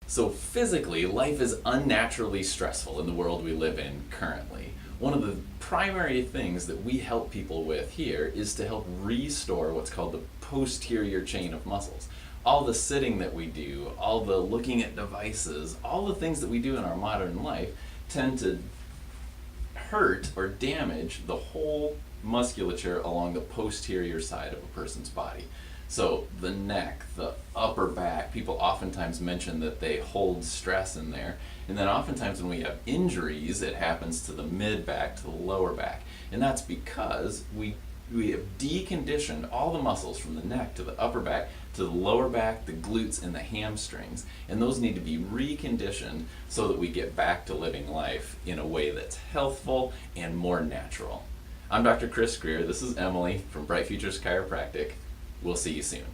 So physically, life is unnaturally stressful in the world we live in currently. One of the primary things that we help people with here is to help restore what's called the posterior chain of muscles. All the sitting that we do, all the looking at devices, all the things that we do in our modern life tend to hurt or damage the whole musculature along the posterior side of a person's body. So the neck, the upper back, people oftentimes mention that they hold stress in there. And then oftentimes when we have injuries, it happens to the mid back, to the lower back. And that's because we have deconditioned all the muscles from the neck to the upper back to the lower back, the glutes, and the hamstrings. And those need to be reconditioned so that we get back to living life in a way that's healthful and more natural. I'm Dr. Chris Grier. This is Emily from Bright Futures Chiropractic. We'll see you soon.